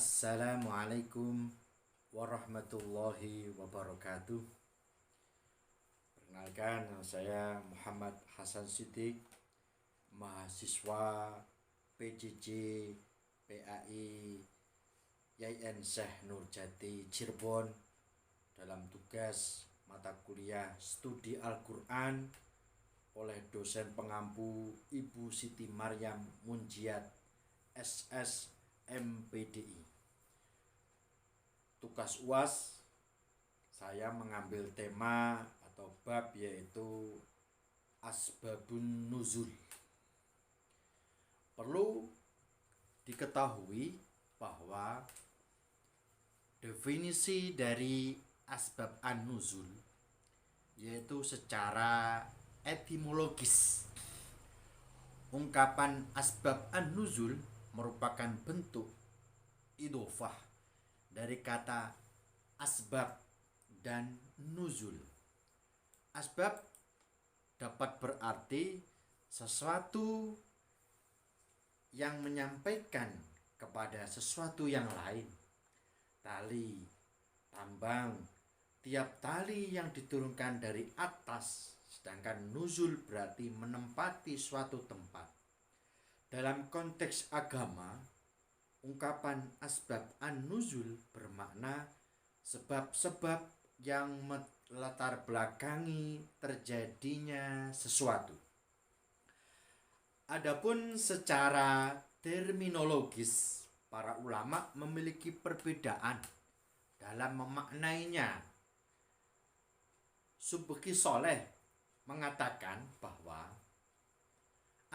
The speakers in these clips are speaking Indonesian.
Assalamualaikum warahmatullahi wabarakatuh. Perkenalkan, saya Muhammad Hasan Siddiq, mahasiswa PJJ PAI YN Syekh Nurjati Cirebon, dalam tugas mata kuliah studi Al-Quran oleh dosen pengampu Ibu Siti Maryam Munjiat SS MPDI. Tugas UAS, saya mengambil tema atau bab yaitu Asbabun Nuzul. Perlu diketahui bahwa definisi dari asbab an-nuzul yaitu secara etimologis. Ungkapan asbab an-nuzul merupakan bentuk idhofah dari kata asbab dan nuzul. Asbab dapat berarti sesuatu yang menyampaikan kepada sesuatu yang lain. Tali, tambang, tiap tali yang diturunkan dari atas, sedangkan nuzul berarti menempati suatu tempat. Dalam konteks agama, ungkapan asbab an-nuzul bermakna sebab-sebab yang melatar belakangi terjadinya sesuatu. Adapun secara terminologis, para ulama memiliki perbedaan dalam memaknainya. Subki Soleh mengatakan bahwa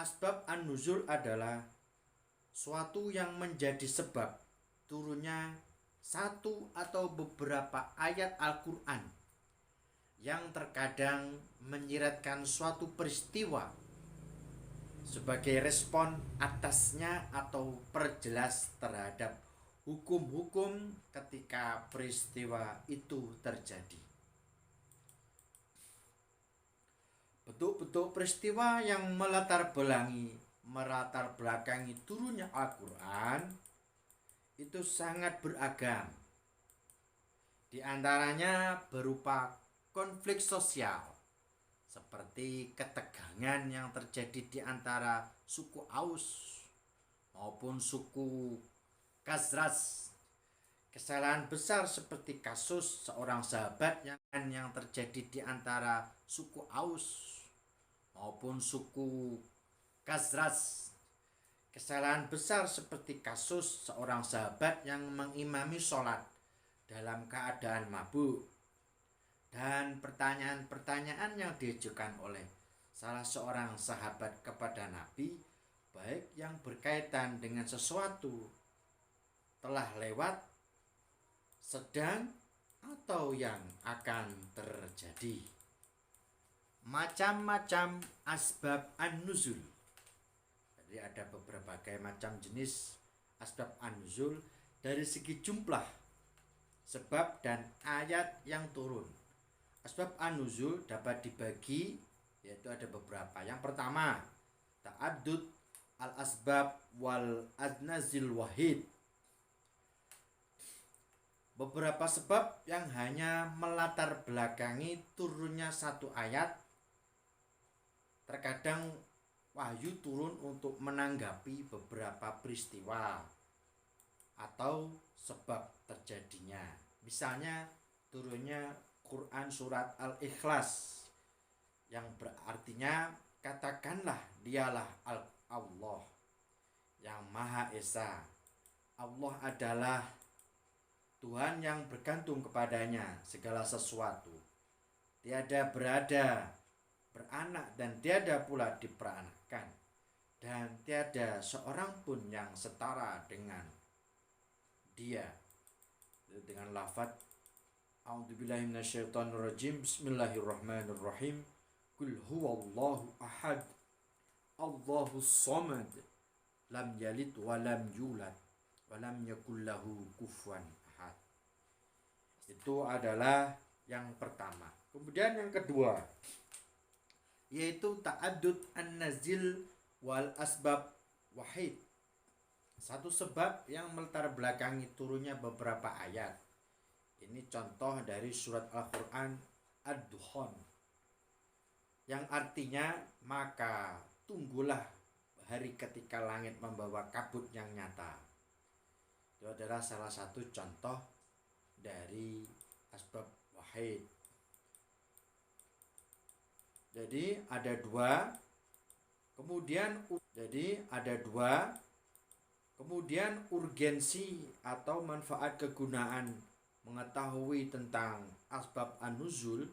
asbab an-nuzul adalah suatu yang menjadi sebab turunnya satu atau beberapa ayat Al-Quran yang terkadang menyiratkan suatu peristiwa sebagai respon atasnya atau perjelas terhadap hukum-hukum ketika peristiwa itu terjadi. Bentuk-bentuk peristiwa yang melatar belakangi turunnya Al-Quran itu sangat beragam. Di antaranya berupa konflik sosial, seperti ketegangan yang terjadi di antara suku Aus maupun suku Khazraj. Kesalahan besar seperti kasus seorang sahabat yang terjadi di antara suku Aus maupun suku Khazraj. Kesalahan besar seperti kasus seorang sahabat yang mengimami sholat dalam keadaan mabuk. Dan pertanyaan-pertanyaan yang diajukan oleh salah seorang sahabat kepada Nabi, baik yang berkaitan dengan sesuatu telah lewat, sedang, atau yang akan terjadi. Macam-macam asbab an-nuzul. Jadi ada beberapa macam jenis asbab an-nuzul dari segi jumlah, sebab dan ayat yang turun. Asbab an-nuzul dapat dibagi, yaitu ada beberapa. Yang pertama, ta'addud al-asbab wal adnazil wahid. Beberapa sebab yang hanya melatar belakangi turunnya satu ayat. Terkadang wahyu turun untuk menanggapi beberapa peristiwa atau sebab terjadinya. Misalnya turunnya Quran surat Al-Ikhlas yang berartinya katakanlah dialah Allah yang Maha Esa. Allah adalah Tuhan yang bergantung kepadanya segala sesuatu. Tiada berada, beranak, dan tiada pula diperanakkan. Dan tiada seorang pun yang setara dengan dia. Dengan lafaz A'udzubillahi minasyaitonirrajim. Bismillahirrahmanirrahim. Qul huwallahu ahad, Allahus samad, lam yalid wa lam yulad wa lam yakul lahu kufuwan ahad. Itu adalah yang pertama. Kemudian yang kedua, yaitu ta'addud an-nazil wal asbab wahid. Satu sebab yang melatar belakangi turunnya beberapa ayat. Ini contoh dari surat Al-Quran Ad-Dukhan, yang artinya maka tunggulah hari ketika langit membawa kabut yang nyata. Itu adalah salah satu contoh dari asbab wahid. Jadi ada dua, kemudian urgensi atau manfaat kegunaan mengetahui tentang asbab an-nuzul,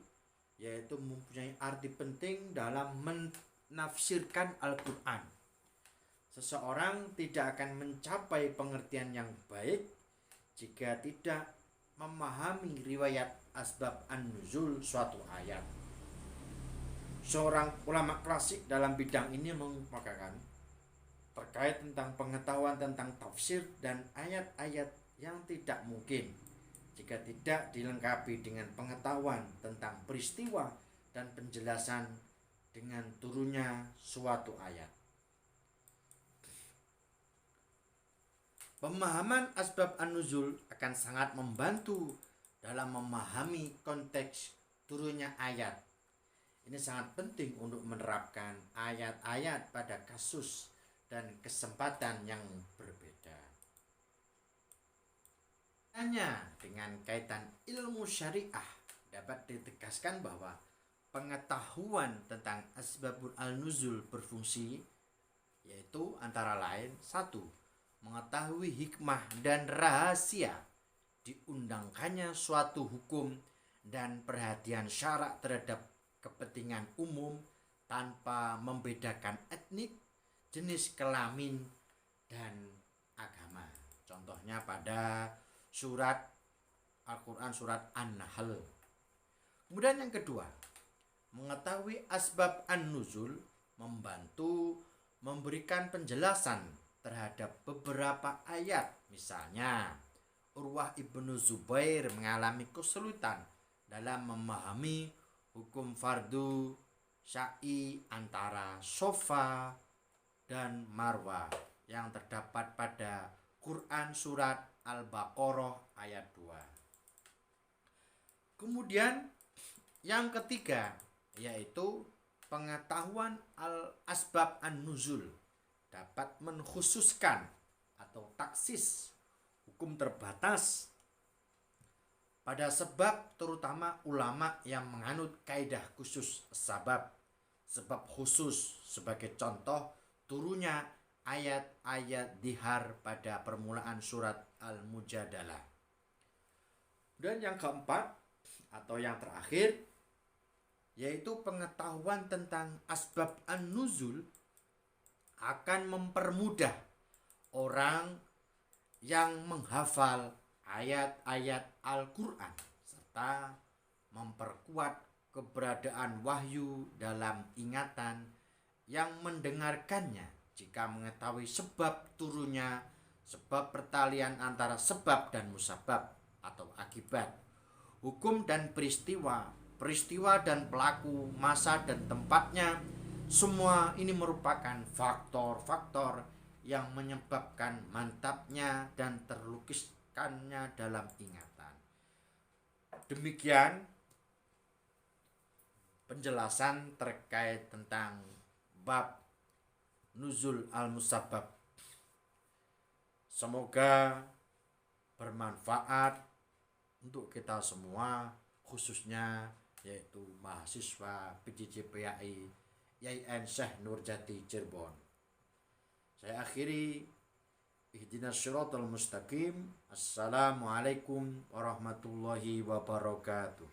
yaitu mempunyai arti penting dalam menafsirkan Al-Quran. Seseorang tidak akan mencapai pengertian yang baik jika tidak memahami riwayat asbab an-nuzul suatu ayat. Seorang ulama klasik dalam bidang ini mengungkapkan terkait tentang pengetahuan tentang tafsir dan ayat-ayat yang tidak mungkin jika tidak dilengkapi dengan pengetahuan tentang peristiwa dan penjelasan dengan turunnya suatu ayat. Pemahaman asbab an-nuzul akan sangat membantu dalam memahami konteks turunnya ayat. Ini sangat penting untuk menerapkan ayat-ayat pada kasus dan kesempatan yang berbeda. Hanya dengan kaitan ilmu syariah dapat ditegaskan bahwa pengetahuan tentang asbabul al-nuzul berfungsi, yaitu antara lain: 1. Mengetahui hikmah dan rahasia diundangkannya suatu hukum dan perhatian syarak terhadap kepentingan umum tanpa membedakan etnik, jenis kelamin, dan agama. Contohnya pada surat Al-Quran surat An-Nahl. Kemudian yang kedua, mengetahui asbab an-nuzul membantu memberikan penjelasan terhadap beberapa ayat. Misalnya, Urwah ibnu Zubair mengalami kesulitan dalam memahami hukum fardu sya'i antara Sofa dan Marwah yang terdapat pada Quran surat Al-Baqarah ayat 2. Kemudian yang ketiga, yaitu pengetahuan al-asbab an-nuzul dapat mengkhususkan atau taksis hukum terbatas pada sebab, terutama ulama yang menganut kaidah khusus sebab khusus. Sebagai contoh, turunnya ayat-ayat dihar pada permulaan surat Al-Mujadalah. Dan yang keempat atau yang terakhir, yaitu pengetahuan tentang asbab an-nuzul akan mempermudah orang yang menghafal ayat-ayat Al-Quran serta memperkuat keberadaan wahyu dalam ingatan yang mendengarkannya jika mengetahui sebab turunnya, sebab pertalian antara sebab dan musabab atau akibat, hukum dan peristiwa dan pelaku, masa dan tempatnya. Semua ini merupakan faktor-faktor yang menyebabkan mantapnya dan terlukiskannya dalam ingatan. Demikian penjelasan terkait tentang bab nuzul al-musabbab. Semoga bermanfaat untuk kita semua, khususnya yaitu mahasiswa PJJ-PAI YIN Syekh Nurjati Cirebon. Saya akhiri, ihdinas syiratal mustaqim. Assalamualaikum warahmatullahi wabarakatuh.